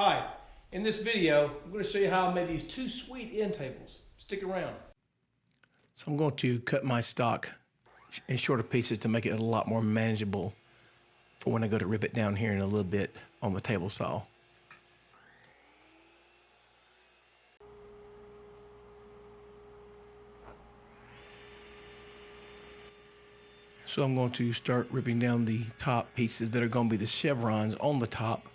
Hi, in this video, I'm going to show you how I made these two sweet end tables. Stick around. So I'm going to cut my stock in shorter pieces to make it a lot more manageable for when I go to rip it down here in a little bit on the table saw. So I'm going to start ripping down the top pieces that are going to be the chevrons on the top.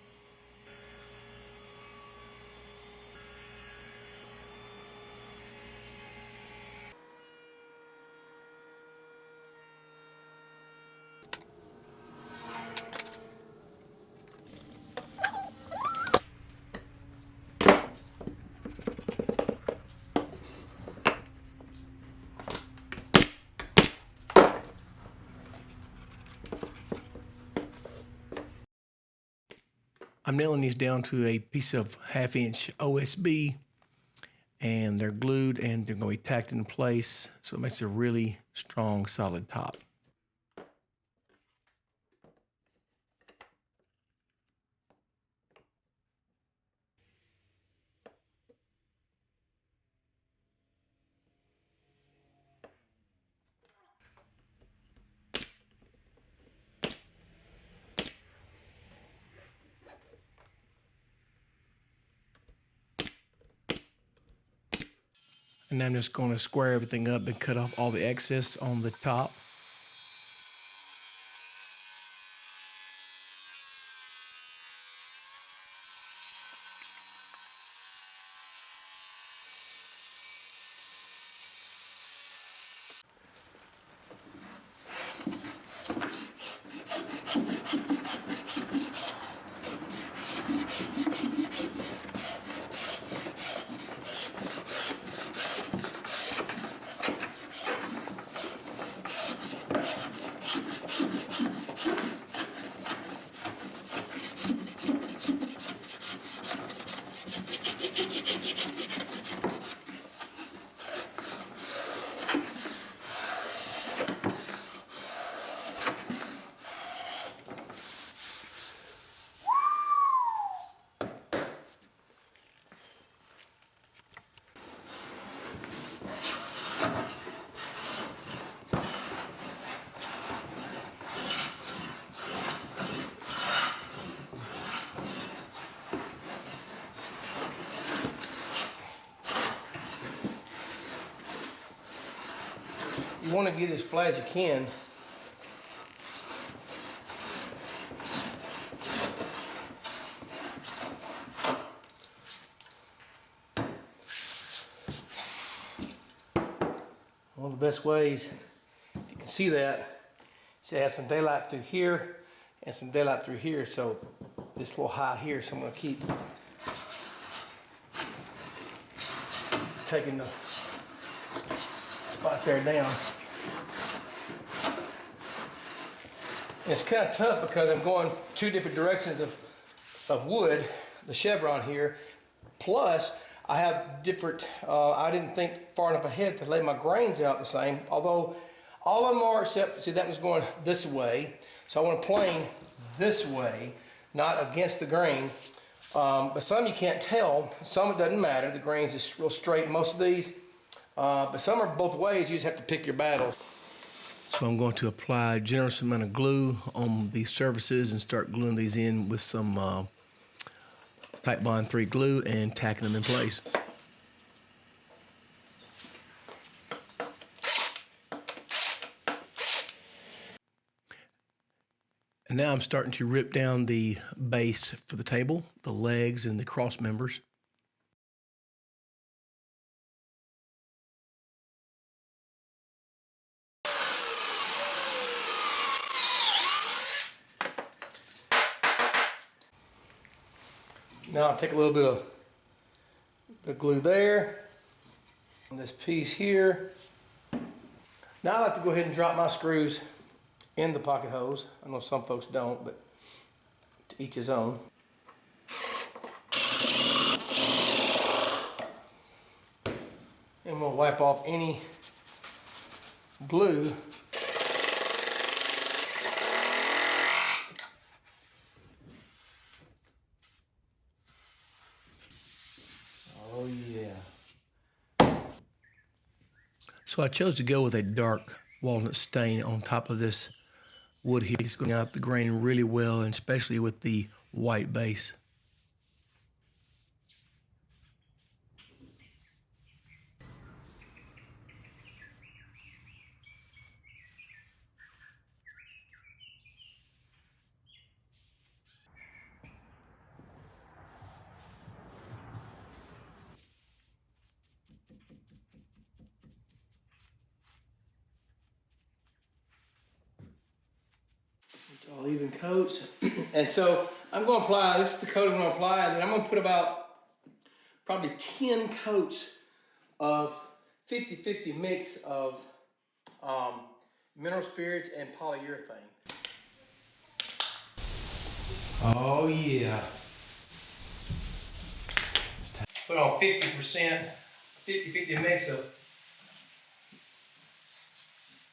I'm nailing these down to a piece of 1/2-inch OSB, and they're glued and they're going to be tacked in place, so it makes a really strong, solid top. And now I'm just going to square everything up and cut off all the excess on the top. You want to get as flat as you can. One of the best ways, if you can see that, is to have some daylight through here and some daylight through here. So this little high here, so I'm going to keep taking the spot there down. And it's kind of tough because I'm going two different directions of wood, the chevron here, plus I have different, I didn't think far enough ahead to lay my grains out the same, although all of them are except, see, that was going this way, so I want to plane this way, not against the grain. But some you can't tell, some it doesn't matter, the grain's just real straight, most of these, but some are both ways, you just have to pick your battles. So I'm going to apply a generous amount of glue on these surfaces and start gluing these in with some Titebond 3 glue and tacking them in place. And now I'm starting to rip down the base for the table, the legs and the cross members. Now I'll take a little bit of glue there on this piece here. Now I like to go ahead and drop my screws in the pocket holes. I know some folks don't, but to each his own. And we'll wipe off any glue So I chose to go with a dark walnut stain on top of this wood here. It's going out the grain really well, and especially with the white base. It's all even coats. And so I'm going to apply, this is the coat I'm going to apply, and then I'm going to put about probably 10 coats of 50-50 mix of mineral spirits and polyurethane. Oh yeah. Put on 50%, 50-50 mix of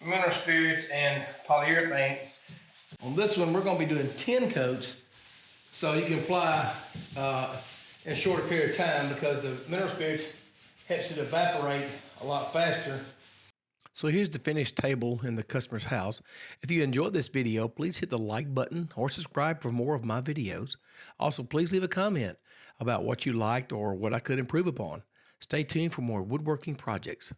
mineral spirits and polyurethane. On this one, we're going to be doing 10 coats, so you can apply in a shorter period of time because the mineral spirits helps it evaporate a lot faster. So here's the finished table in the customer's house. If you enjoyed this video, please hit the like button or subscribe for more of my videos. Also, please leave a comment about what you liked or what I could improve upon. Stay tuned for more woodworking projects.